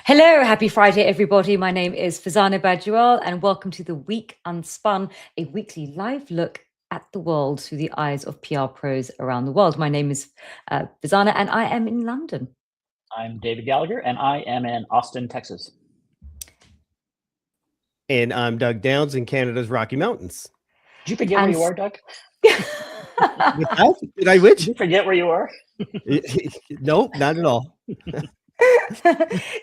Hello, happy Friday, everybody. My name is Fazana Badjual, and welcome to the Week Unspun, a weekly live look at the world through the eyes of PR pros around the world. My name is Fazana, and I am in London. I'm David Gallagher, and I am in Austin, Texas. And I'm Doug Downs in Canada's Rocky Mountains. Did you forget where you are, Doug? Did I which? Did you forget where you are? No, not at all.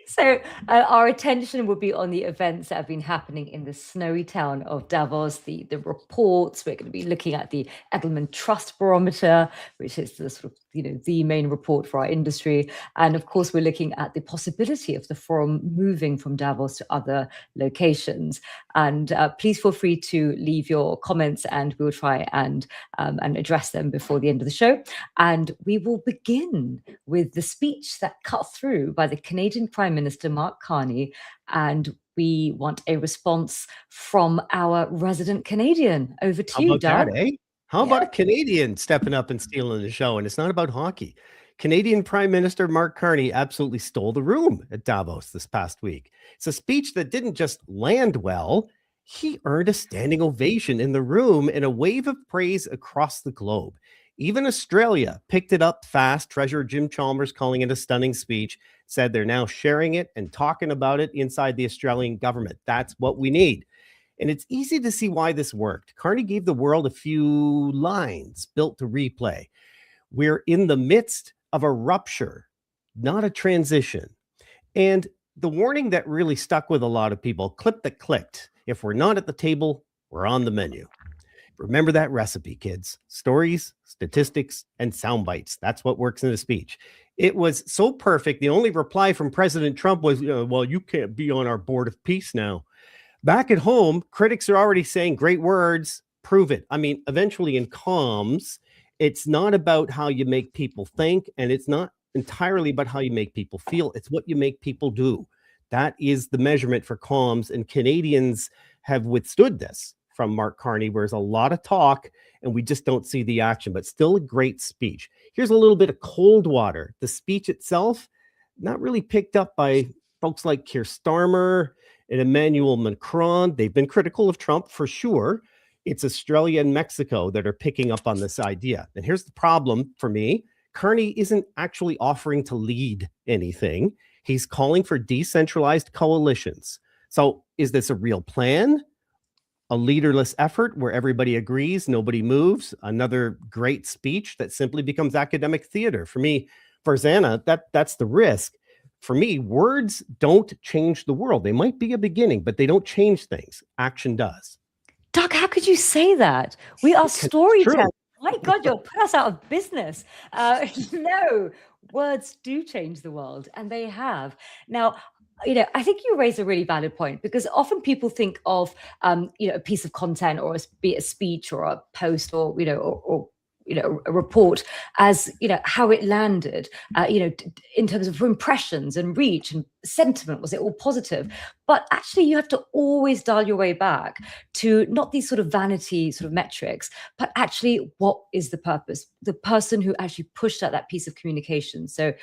So our attention will be on the events that have been happening in the snowy town of Davos, the reports. We're going to be looking at the Edelman Trust Barometer, which is the sort of, the main report for our industry. And of course, we're looking at the possibility of the forum moving from Davos to other locations. And please feel free to leave your comments and we'll try and address them before the end of the show. And we will begin with the speech that cut through by the Canadian Prime Minister, Mark Carney, and we want a response from our resident Canadian. Over to you, Doug. That, eh? How about a Canadian stepping up and stealing the show? And it's not about hockey. Canadian Prime Minister Mark Carney absolutely stole the room at Davos this past week. It's a speech that didn't just land well. He earned a standing ovation in the room and a wave of praise across the globe. Even Australia picked it up fast. Treasurer Jim Chalmers, calling it a stunning speech, said they're now sharing it and talking about it inside the Australian government. That's what we need. And it's easy to see why this worked. Carney gave the world a few lines built to replay. We're in the midst of a rupture, not a transition. And the warning that really stuck with a lot of people, clip that clicked. If we're not at the table, we're on the menu. Remember that recipe, kids. Stories, statistics, and sound bites. That's what works in a speech. It was so perfect. The only reply from President Trump was, well, you can't be on our board of peace now. Back at home, critics are already saying great words, prove it. I mean, eventually in comms, it's not about how you make people think, and it's not entirely about how you make people feel. It's what you make people do. That is the measurement for comms, and Canadians have withstood this from Mark Carney, where there's a lot of talk and we just don't see the action, but still a great speech. Here's a little bit of cold water. The speech itself, not really picked up by folks like Keir Starmer and Emmanuel Macron. They've been critical of Trump for sure. It's Australia and Mexico that are picking up on this idea. And here's the problem for me. Carney isn't actually offering to lead anything. He's calling for decentralized coalitions. So is this a real plan? A leaderless effort where everybody agrees, nobody moves? Another great speech that simply becomes academic theater? For me, Farzana, that's the risk. For me, words don't change the world. They might be a beginning, but they don't change things. Action does. Doug, how could you say that? We are storytellers. My God, you'll put us out of business. No, words do change the world, and they have. Now, I think you raise a really valid point, because often people think of, a piece of content, or be it a speech or a post, or a report as, how it landed, in terms of impressions and reach and sentiment. Was it all positive? But actually, you have to always dial your way back to not these sort of vanity sort of metrics, but actually, what is the purpose? The person who actually pushed out that piece of communication. So,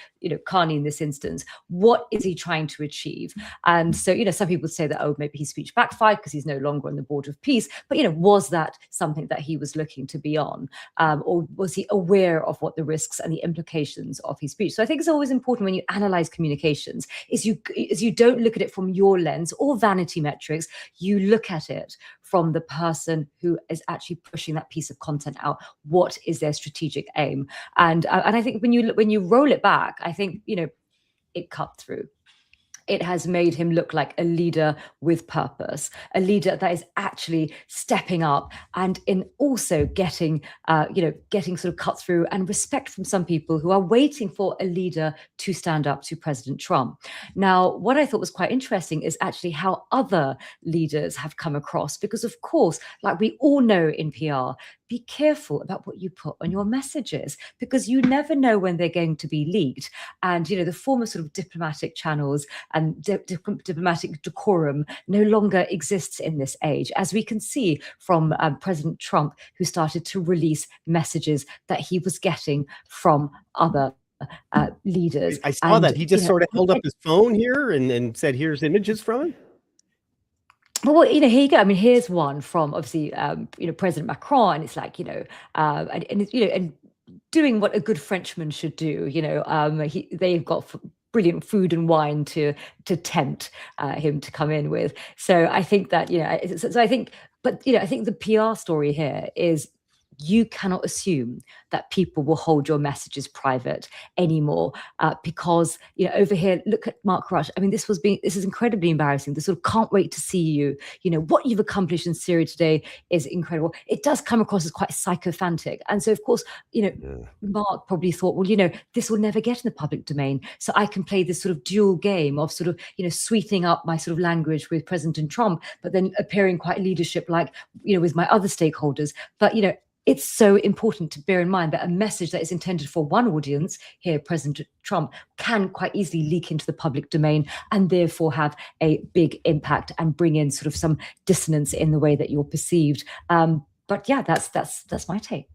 Carney in this instance, what is he trying to achieve? And so, some people say that, oh, maybe his speech backfired because he's no longer on the board of peace. But, was that something that he was looking to be on? Or was he aware of what the risks and the implications of his speech? So I think it's always important when you analyze communications is you don't look at it from your lens or vanity metrics. You look at it from the person who is actually pushing that piece of content out. What is their strategic aim? And I think when you roll it back, I think, it cut through. It has made him look like a leader with purpose, a leader that is actually stepping up and in also getting sort of cut through and respect from some people who are waiting for a leader to stand up to President Trump. Now, what I thought was quite interesting is actually how other leaders have come across, because of course, like we all know in PR, be careful about what you put on your messages, because you never know when they're going to be leaked. And, the former sort of diplomatic channels and diplomatic decorum no longer exists in this age, as we can see from President Trump, who started to release messages that he was getting from other leaders. I saw that. He just sort of held up his phone here and said, here's images from it. Well, here you go. I mean, here's one from obviously, President Macron. And it's like, and doing what a good Frenchman should do. They've got brilliant food and wine to tempt him to come in with. So I think that, I think the PR story here is you cannot assume that people will hold your messages private anymore, because over here, look at Mark Rush. I mean, this is incredibly embarrassing. This sort of can't wait to see you. What you've accomplished in Syria today is incredible. It does come across as quite sycophantic, and so of course, Mark probably thought, well, this will never get in the public domain, so I can play this sort of dual game of sort of sweetening up my sort of language with President Trump, but then appearing quite leadership like with my other stakeholders. But it's so important to bear in mind that a message that is intended for one audience, here President Trump, can quite easily leak into the public domain and therefore have a big impact and bring in sort of some dissonance in the way that you're perceived. But yeah, that's my take.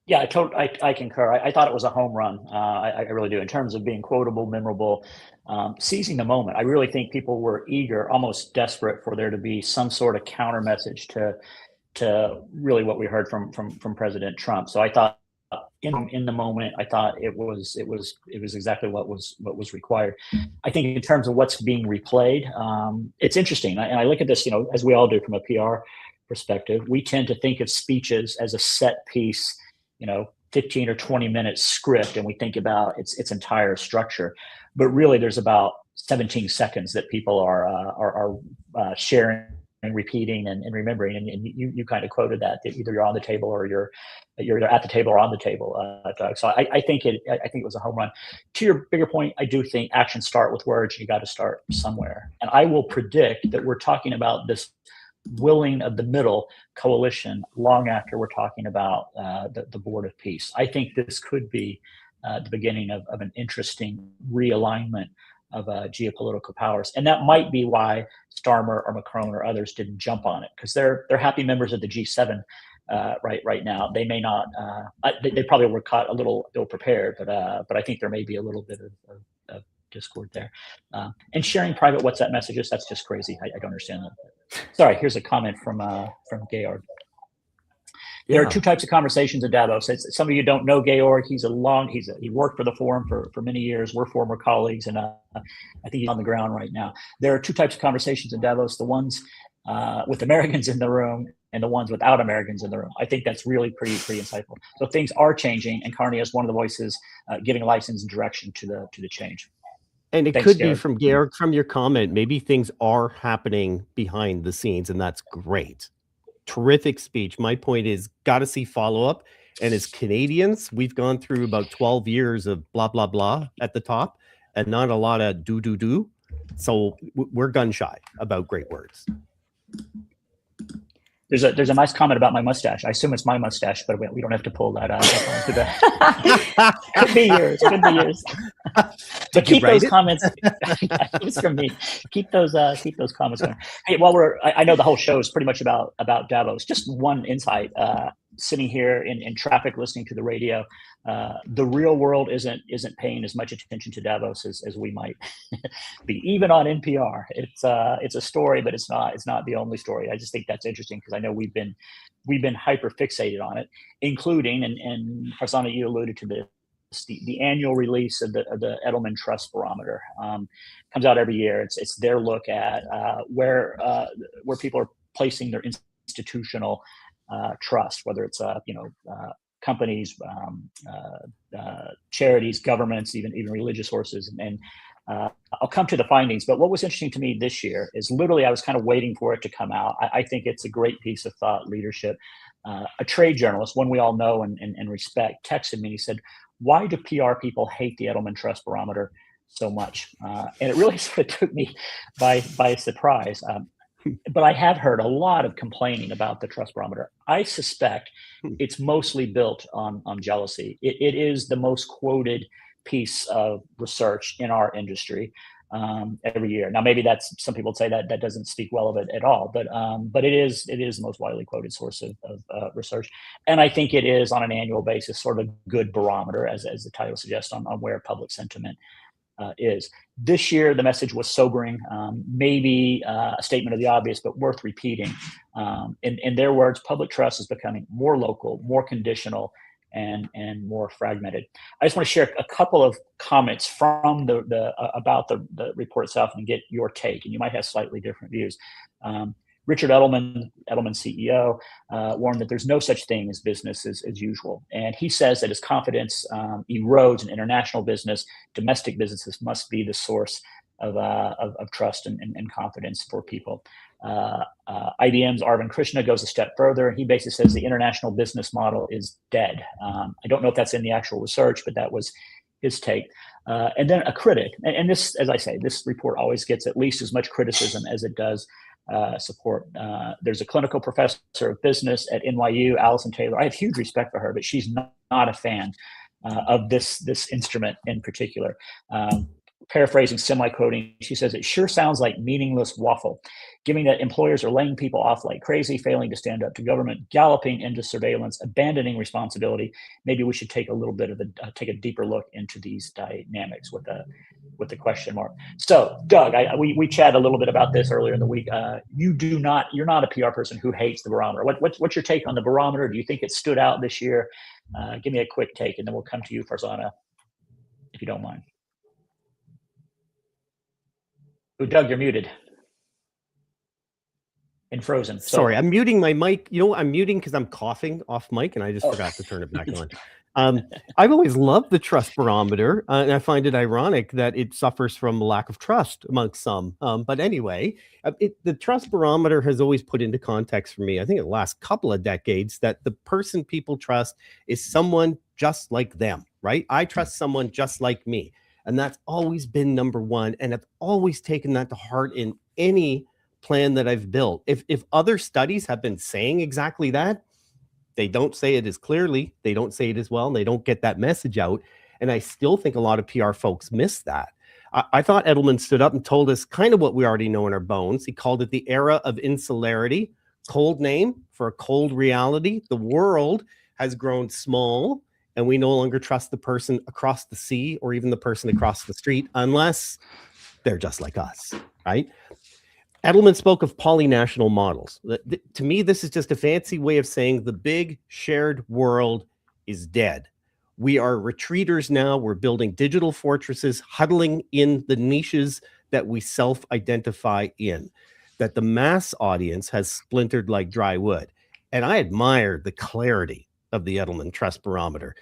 Yeah, I concur. I thought it was a home run. I really do, in terms of being quotable, memorable, seizing the moment. I really think people were eager, almost desperate, for there to be some sort of counter message to really what we heard from President Trump. So I thought in the moment, I thought it was exactly what was required. I think in terms of what's being replayed, it's interesting. And I look at this, as we all do from a PR perspective, we tend to think of speeches as a set piece, 15 or 20 minute script, and we think about its entire structure. But really, there's about 17 seconds that people are sharing and repeating and remembering, and you kind of quoted that either you're on the table or you're at the table or on the table, Doug. So I think it was a home run. To your bigger point, I do think actions start with words. You got to start somewhere, and I will predict that we're talking about this willing of the middle coalition long after we're talking about the Board of Peace. I think this could be the beginning of an interesting realignment of geopolitical powers, and that might be why Starmer or Macron or others didn't jump on it, because they're happy members of the G7 right now. They may not. They probably were caught a little ill prepared, but I think there may be a little bit of discord there. And sharing private WhatsApp messages, that's just crazy. I don't understand that. Sorry, here's a comment from Georg. There are two types of conversations at Davos. Some of you don't know Georg. He worked for the forum for many years. We're former colleagues, and I think he's on the ground right now. There are two types of conversations at Davos: the ones with Americans in the room and the ones without Americans in the room. I think that's really pretty insightful. So things are changing, and Carney is one of the voices giving license and direction to the change. And it could be from Georg, from your comment, maybe things are happening behind the scenes, and that's great. Terrific speech. My point is, got to see follow-up. And as Canadians, we've gone through about 12 years of blah, blah, blah at the top and not a lot of do. So we're gun shy about great words. There's a nice comment about my mustache. I assume it's my mustache, but we don't have to pull that out. Could be yours. But keep those comments. It's from me. Keep those comments going. Hey, I know the whole show is pretty much about Davos. Just one insight. Sitting here in traffic, listening to the radio, the real world isn't paying as much attention to Davos as we might be, even on NPR. It's a story, but it's not the only story. I just think that's interesting, because I know we've been hyper fixated on it, including, and Farzana, you alluded to this, the annual release of the Edelman Trust Barometer. Comes out every year. It's their look at where people are placing their institutional trust, whether it's companies, charities, governments, even religious sources. And I'll come to the findings. But what was interesting to me this year is literally I was kind of waiting for it to come out. I think it's a great piece of thought leadership. A trade journalist, one we all know and respect, texted me and he said, "Why do PR people hate the Edelman Trust Barometer so much?" And it really sort of took me by surprise. But I have heard a lot of complaining about the Trust Barometer. I suspect it's mostly built on jealousy. It is the most quoted piece of research in our industry. every year. Now, maybe that's, some people say that doesn't speak well of it at all, but it is the most widely quoted source of research. And I think it is on an annual basis sort of a good barometer, as the title suggests, on where public sentiment is. This year, the message was sobering, maybe a statement of the obvious, but worth repeating. In their words, public trust is becoming more local, more conditional, and more fragmented. I just want to share a couple of comments from about the report itself and get your take, and you might have slightly different views. Richard Edelman CEO, warned that there's no such thing as business as usual. And he says that as confidence erodes in international business, domestic businesses must be the source of trust and confidence for people. IBM's Arvind Krishna goes a step further, and he basically says the international business model is dead. I don't know if that's in the actual research, but that was his take. And then a critic, and this, as I say, this report always gets at least as much criticism as it does support. There's a clinical professor of business at NYU, Allison Taylor. I have huge respect for her, but she's not a fan of this instrument in particular. Paraphrasing, semi-quoting, she says, "It sure sounds like meaningless waffle, given that employers are laying people off like crazy, failing to stand up to government, galloping into surveillance, abandoning responsibility. Maybe we should take a little bit of take a deeper look into these dynamics," with the question mark. So, Doug, we chatted a little bit about this earlier in the week. You're not a PR person who hates the barometer. What's your take on the barometer? Do you think it stood out this year? Give me a quick take, and then we'll come to you, Farzana, if you don't mind. Oh, Doug, you're muted and frozen. Sorry, I'm muting my mic. You know, I'm muting because I'm coughing off mic, and I just forgot to turn it back on. I've always loved the trust barometer, and I find it ironic that it suffers from a lack of trust amongst some. But anyway, the trust barometer has always put into context for me, I think in the last couple of decades, that the person people trust is someone just like them, right? I trust someone just like me. And that's always been number one. And I've always taken that to heart in any plan that I've built. If other studies have been saying exactly that, they don't say it as clearly, they don't say it as well, and they don't get that message out. And I still think a lot of PR folks miss that. I thought Edelman stood up and told us kind of what we already know in our bones. He called it the era of insularity, cold name for a cold reality. The world has grown small, and we no longer trust the person across the sea or even the person across the street unless they're just like us, right? Edelman spoke of polynational models. To me, this is just a fancy way of saying the big shared world is dead. We are retreaters now. We're building digital fortresses, huddling in the niches that we self-identify in, that the mass audience has splintered like dry wood. And I admire the clarity of the Edelman Trust Barometer.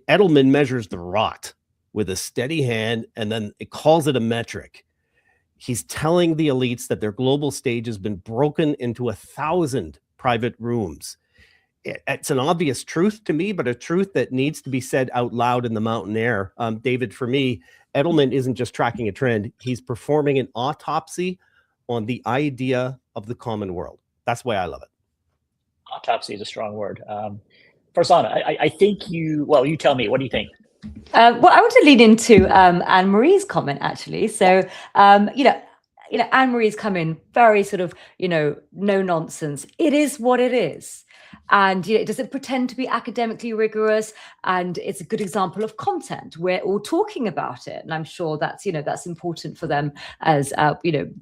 Edelman measures the rot with a steady hand, and then it calls it a metric. He's telling the elites that their global stage has been broken into 1,000 private rooms. It's an obvious truth to me, but a truth that needs to be said out loud in the mountain air. David, for me, Edelman isn't just tracking a trend. He's performing an autopsy on the idea of the common world. That's why I love it. Autopsy is a strong word. Farzana, I think you tell me, what do you think? Well, I want to lean into Anne-Marie's comment, actually. So, Anne-Marie's come in very sort of, no nonsense. It is what it is. And it doesn't pretend to be academically rigorous. And it's a good example of content. We're all talking about it. And I'm sure that's, that's important for them as,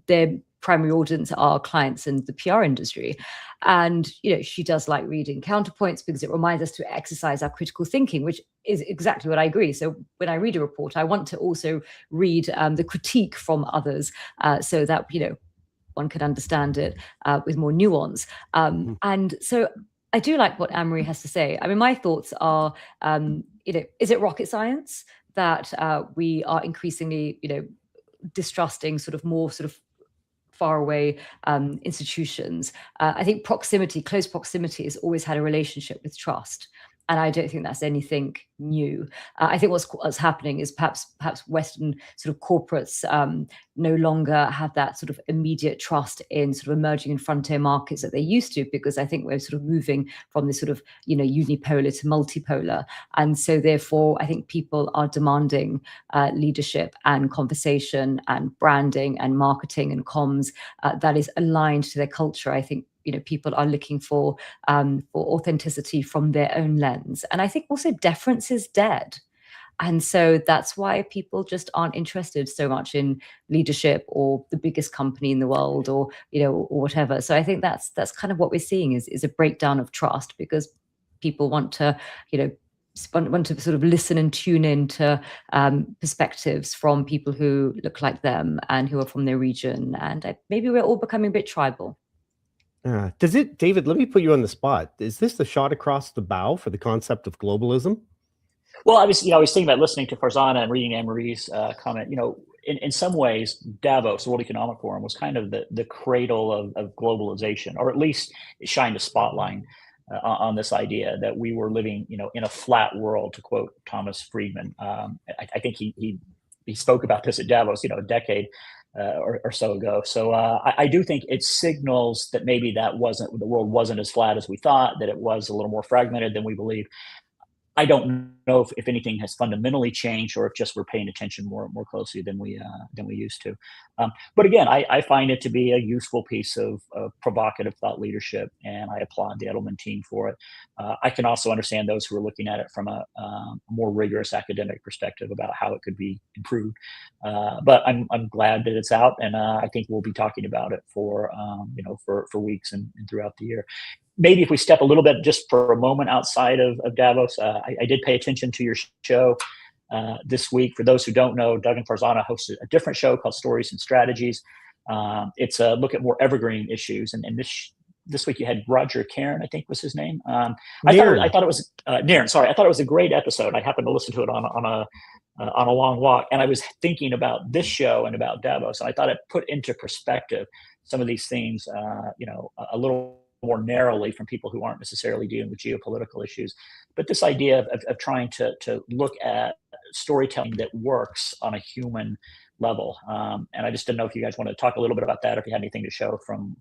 their primary audience are clients in the PR industry. And, she does like reading counterpoints because it reminds us to exercise our critical thinking, which is exactly what I agree. So when I read a report, I want to also read the critique from others so that, one can understand it with more nuance. And so I do like what Anne-Marie has to say. I mean, my thoughts are, is it rocket science that we are increasingly, distrusting sort of more sort of far away institutions? I think close proximity has always had a relationship with trust. And I don't think that's anything new. I think what's happening is perhaps Western sort of corporates no longer have that sort of immediate trust in sort of emerging and frontier markets that they used to, because I think we're sort of moving from this sort of, unipolar to multipolar. And so therefore, I think people are demanding leadership and conversation and branding and marketing and comms that is aligned to their culture. I think people are looking for authenticity from their own lens. And I think also deference is dead. And so that's why people just aren't interested so much in leadership or the biggest company in the world, or or whatever. So I think that's kind of what we're seeing is a breakdown of trust, because people want to want to sort of listen and tune into perspectives from people who look like them and who are from their region. And maybe we're all becoming a bit tribal. Does it, David, let me put you on the spot. Is this the shot across the bow for the concept of globalism? Well, I was thinking about listening to Farzana and reading Anne-Marie's comment. In some ways, Davos, the World Economic Forum, was kind of the cradle of globalization, or at least it shined a spotlight on this idea that we were living, in a flat world, to quote Thomas Friedman. I think he spoke about this at Davos, a decade or so ago. So I do think it signals that maybe the world wasn't as flat as we thought, that it was a little more fragmented than we believe. I don't know if anything has fundamentally changed, or if just we're paying attention more closely than we used to. But again, I find it to be a useful piece of provocative thought leadership, and I applaud the Edelman team for it. I can also understand those who are looking at it from a more rigorous academic perspective about how it could be improved. But I'm glad that it's out, and I think we'll be talking about it for weeks and throughout the year. Maybe if we step a little bit just for a moment outside of Davos, I did pay attention to your show this week. For those who don't know, Doug and Farzana hosted a different show called Stories and Strategies. It's a look at more evergreen issues. And this week you had Roger Cairn, I think was his name. I thought it was Nairn. Sorry, I thought it was a great episode. I happened to listen to it on a long walk, and I was thinking about this show and about Davos, and I thought it put into perspective some of these themes, a little more narrowly from people who aren't necessarily dealing with geopolitical issues. But this idea of trying to look at storytelling that works on a human level. And I just didn't know if you guys want to talk a little bit about that, if you had anything to show from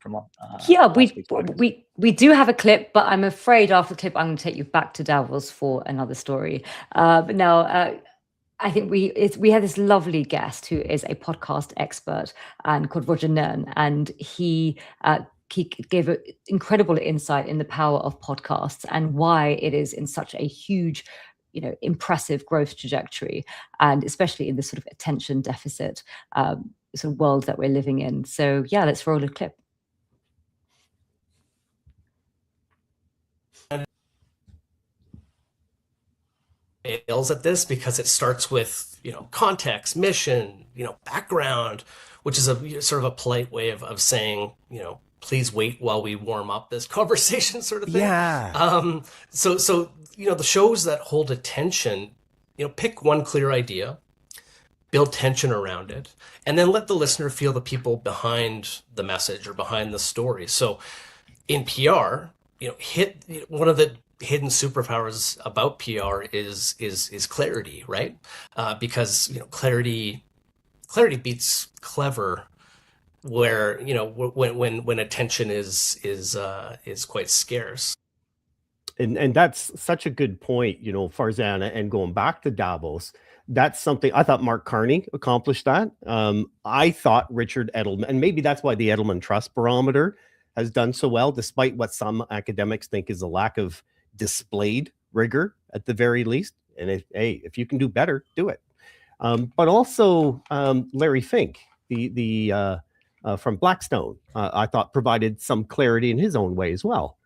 we do have a clip, but I'm afraid after the clip, I'm going to take you back to Davos for another story. But now, I think we had this lovely guest who is a podcast expert and called Roger Nairn, and he gave an incredible insight in the power of podcasts and why it is in such a huge, impressive growth trajectory, and especially in this sort of attention deficit sort of world that we're living in. So yeah, let's roll a clip. Fails at this because it starts with context, mission, background, which is a sort of a polite way of saying please wait while we warm up this conversation, sort of thing. Yeah. So the shows that hold attention, pick one clear idea, build tension around it, and then let the listener feel the people behind the message or behind the story. So in PR, one of the hidden superpowers about PR is clarity, right? Because clarity beats clever, where when attention is quite scarce. And that's such a good point, Farzana, and going back to Davos, that's something I thought Mark Carney accomplished that. I thought Richard Edelman, and maybe that's why the Edelman Trust Barometer has done so well, despite what some academics think is a lack of displayed rigor at the very least. And if you can do better, do it. But also Larry Fink, the from Blackstone, I thought provided some clarity in his own way as well.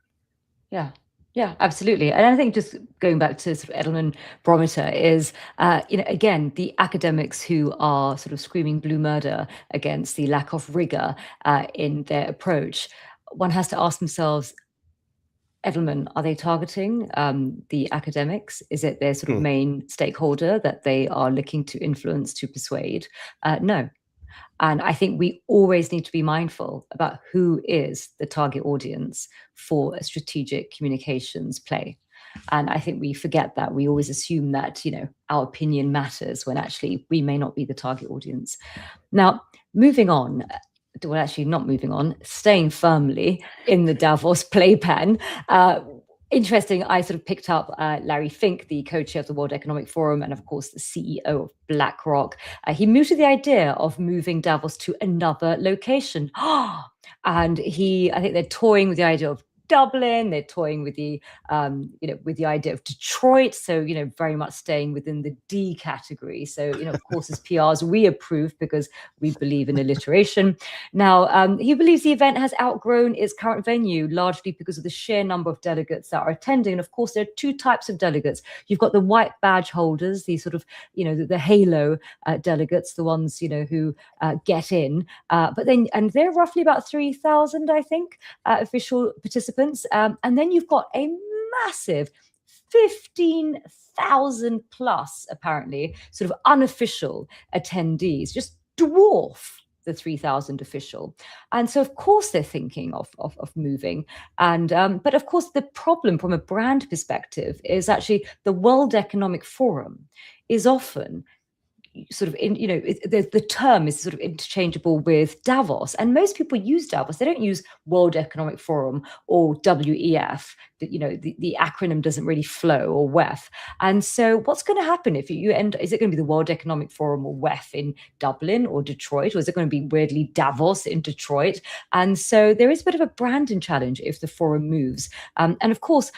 Yeah, absolutely. And I think just going back to sort of Edelman Barometer is, again, the academics who are sort of screaming blue murder against the lack of rigor in their approach, one has to ask themselves, Edelman, are they targeting the academics? Is it their sort of main stakeholder that they are looking to influence, to persuade? No. And I think we always need to be mindful about who is the target audience for a strategic communications play. And I think we forget that. We always assume that, our opinion matters when actually we may not be the target audience. Now, moving on, well, actually not moving on, staying firmly in the Davos playpen. Interesting, I sort of picked up Larry Fink, the co-chair of the World Economic Forum, and of course the CEO of BlackRock. He mooted the idea of moving Davos to another location. And I think they're toying with the idea of Dublin. They're toying with the, with the idea of Detroit. So, very much staying within the D category. So, of course, as PRs, we approve because we believe in alliteration. Now, he believes the event has outgrown its current venue, largely because of the sheer number of delegates that are attending. And of course, there are two types of delegates. You've got the white badge holders, the sort of, the halo delegates, the ones, who get in. And they're roughly about 3,000, I think, official participants. And then you've got a massive 15,000 plus, apparently, sort of unofficial attendees, just dwarf the 3,000 official. And so, of course, they're thinking of moving. And but of course, the problem from a brand perspective is actually the World Economic Forum is often sort of the term is sort of interchangeable with Davos, and most people use Davos. They don't use World Economic Forum or WEF. The acronym doesn't really flow, or WEF. And so what's going to happen if you end? Is it going to be the World Economic Forum or WEF in Dublin or Detroit, or is it going to be weirdly Davos in Detroit? And so there is a bit of a branding challenge if the forum moves. And of course,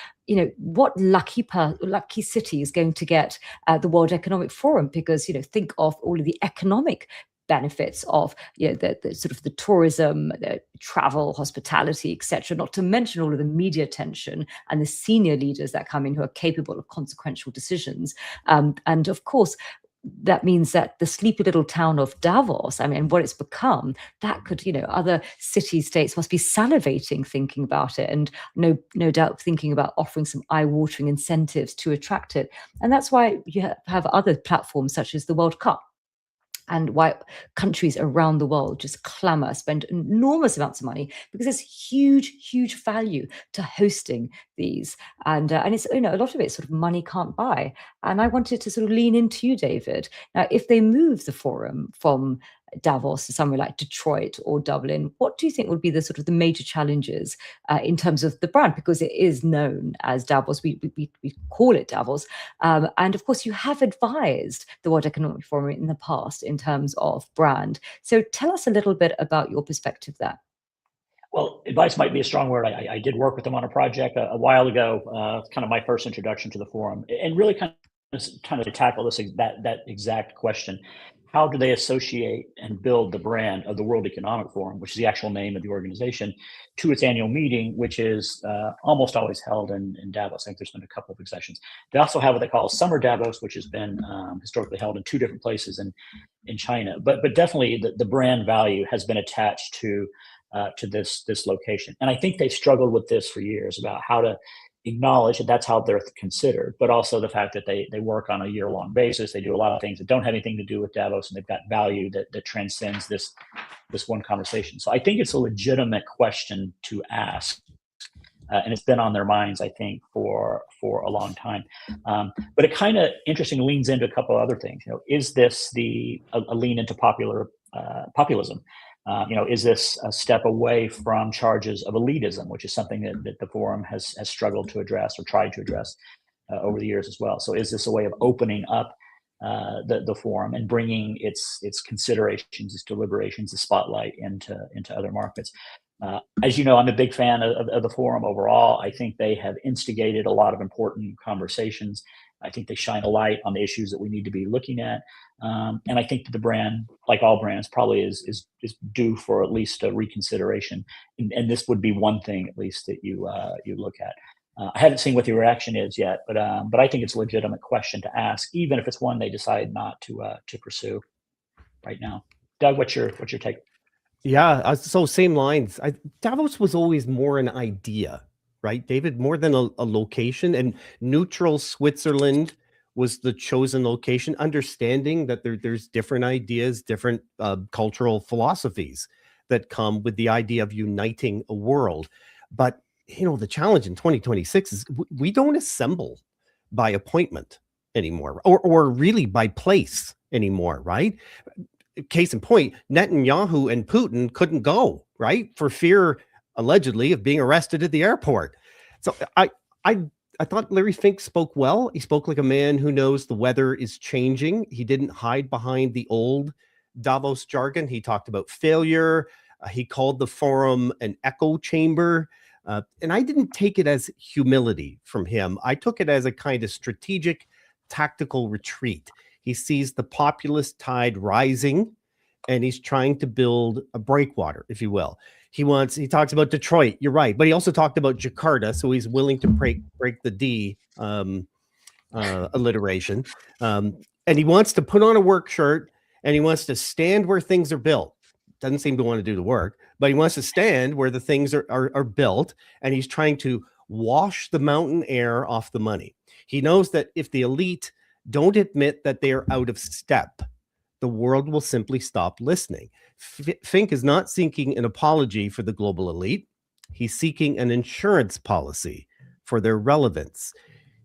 what lucky city is going to get the World Economic Forum? Because think of all of the economic benefits of the sort of the tourism, the travel, hospitality, etc. Not to mention all of the media attention and the senior leaders that come in who are capable of consequential decisions. And of course, that means that the sleepy little town of Davos, I mean, what it's become, that could, other city-states must be salivating thinking about it, and no doubt thinking about offering some eye-watering incentives to attract it. And that's why you have other platforms such as the World Cup, and why countries around the world just clamor, spend enormous amounts of money, because there's huge value to hosting these. And it's, a lot of it sort of money can't buy. And I wanted to sort of lean into you, David. Now, if they move the forum from Davos to somewhere like Detroit or Dublin, what do you think would be the sort of the major challenges in terms of the brand? Because it is known as Davos, we call it Davos. And of course, you have advised the World Economic Forum in the past in terms of brand. So tell us a little bit about your perspective there. Well, advice might be a strong word. I did work with them on a project a while ago, kind of my first introduction to the forum, and really kind of to tackle that exact question. How do they associate and build the brand of the World Economic Forum, which is the actual name of the organization, to its annual meeting, which is almost always held in Davos? I think there's been a couple of exceptions. They also have what they call Summer Davos, which has been historically held in two different places in China. But definitely the brand value has been attached to this location. And I think they've struggled with this for years, about how to acknowledge that that's how they're considered, but also the fact that they work on a year-long basis. They do a lot of things that don't have anything to do with Davos, and they've got value that transcends this one conversation. So I think it's a legitimate question to ask. And it's been on their minds, I think, for a long time. But it kind of interesting leans into a couple of other things. Is this a lean into populism? Is this a step away from charges of elitism, which is something that the forum has struggled to address, or tried to address over the years as well? So is this a way of opening up the forum and bringing its considerations, its deliberations, the spotlight into other markets? As you know, I'm a big fan of the forum overall. I think they have instigated a lot of important conversations. I think they shine a light on the issues that we need to be looking at. And I think that the brand, like all brands, probably is due for at least a reconsideration. And this would be one thing, at least, that you look at. I haven't seen what the reaction is yet, but I think it's a legitimate question to ask, even if it's one they decide not to pursue right now. Doug, what's your take? Yeah, so same lines. Davos was always more an idea, right, David, more than a location. And neutral Switzerland was the chosen location, understanding that there's different ideas, different cultural philosophies that come with the idea of uniting a world. But the challenge in 2026 is we don't assemble by appointment anymore, or really by place anymore, right? Case in point, Netanyahu and Putin couldn't go, right, for fear allegedly of being arrested at the airport. So I thought Larry Fink spoke well. He spoke like a man who knows the weather is changing. He didn't hide behind the old Davos jargon. He talked about failure. He called the forum an echo chamber. And I didn't take it as humility from him. I took it as a kind of strategic, tactical retreat. He sees the populist tide rising, and he's trying to build a breakwater, if you will. He talks about Detroit, you're right, but he also talked about Jakarta, so he's willing to break the D alliteration. And he wants to put on a work shirt, and he wants to stand where things are built. Doesn't seem to want to do the work, but he wants to stand where the things are built, and he's trying to wash the mountain air off the money. He knows that if the elite don't admit that they are out of step, the world will simply stop listening. Fink is not seeking an apology for the global elite. He's seeking an insurance policy for their relevance.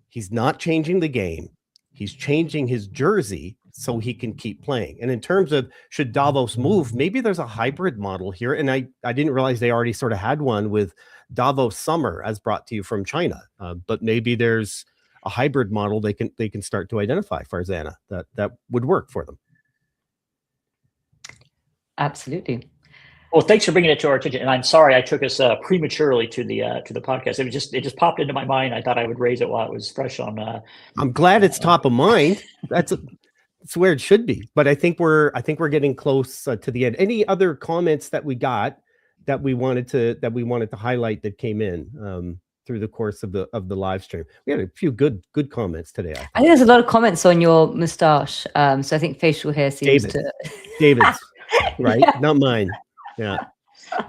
He's not changing the game. He's changing his jersey so he can keep playing. And in terms of should Davos move, maybe there's a hybrid model here. And I didn't realize they already sort of had one with Davos Summer as brought to you from China. But maybe there's a hybrid model they can start to identify, Farzana, that would work for them. Absolutely. Well, thanks for bringing it to our attention. And I'm sorry I took us prematurely to the podcast. It just popped into my mind. I thought I would raise it while it was fresh on. I'm glad it's top of mind. That's where it should be. But I think we're getting close to the end. Any other comments that we got that we wanted to highlight that came in through the course of the live stream? We had a few good comments today. I think there's a lot of comments on your moustache. So I think facial hair seems David's. Right, yeah. Not mine. Yeah,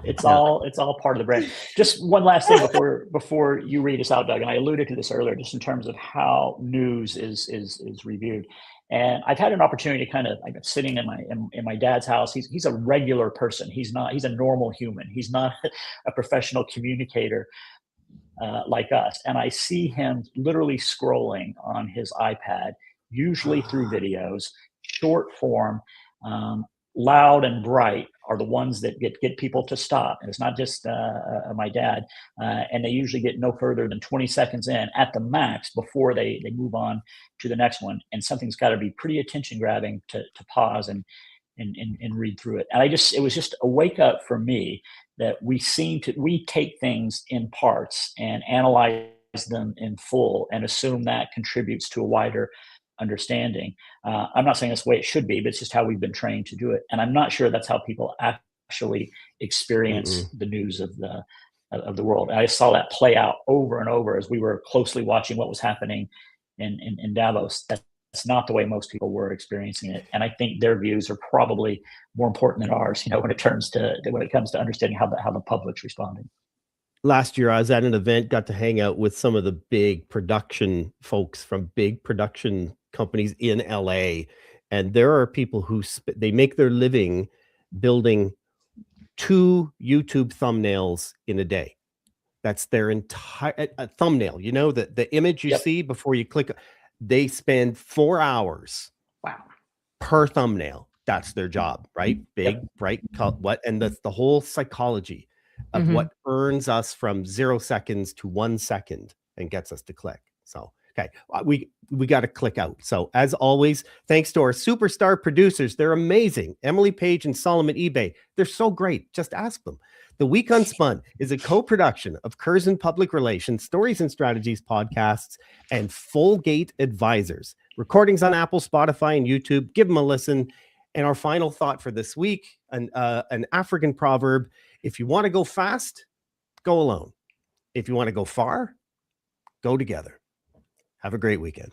it's all part of the brand. Just one last thing before you read us out, Doug, and I alluded to this earlier, just in terms of how news is reviewed. And I've had an opportunity to I'm sitting in my dad's house. He's a regular person. He's a normal human. He's not a professional communicator like us. And I see him literally scrolling on his iPad, usually through videos, short form. Loud and bright are the ones that get people to stop. And it's not just my dad. And they usually get no further than 20 seconds in at the max before they move on to the next one. And something's got to be pretty attention grabbing to pause and read through it. And it was just a wake up for me that we take things in parts and analyze them in full and assume that contributes to a wider understanding. I'm not saying that's the way it should be, but it's just how we've been trained to do it. And I'm not sure that's how people actually experience the news of the world. And I saw that play out over and over as we were closely watching what was happening in Davos. That's not the way most people were experiencing it. And I think their views are probably more important than ours, when it comes to understanding how the public's responding. Last year, I was at an event, got to hang out with some of the big production folks from big production companies in LA. And there are people who they make their living building 2 YouTube thumbnails in a day. That's their entire thumbnail. The image you see before you click, they spend 4 hours per thumbnail. That's their job, right? Big, bright, and that's the whole psychology of what earns us from 0 seconds to 1 second and gets us to click. So, okay, we got to click out. So as always, thanks to our superstar producers. They're amazing. Emily Page and Solomon eBay. They're so great. Just ask them. The Week Unspun is a co-production of Curzon Public Relations, Stories and Strategies podcasts, and Fullgate Advisors. Recordings on Apple, Spotify, and YouTube. Give them a listen. And our final thought for this week, an African proverb: if you want to go fast, go alone. If you want to go far, go together. Have a great weekend.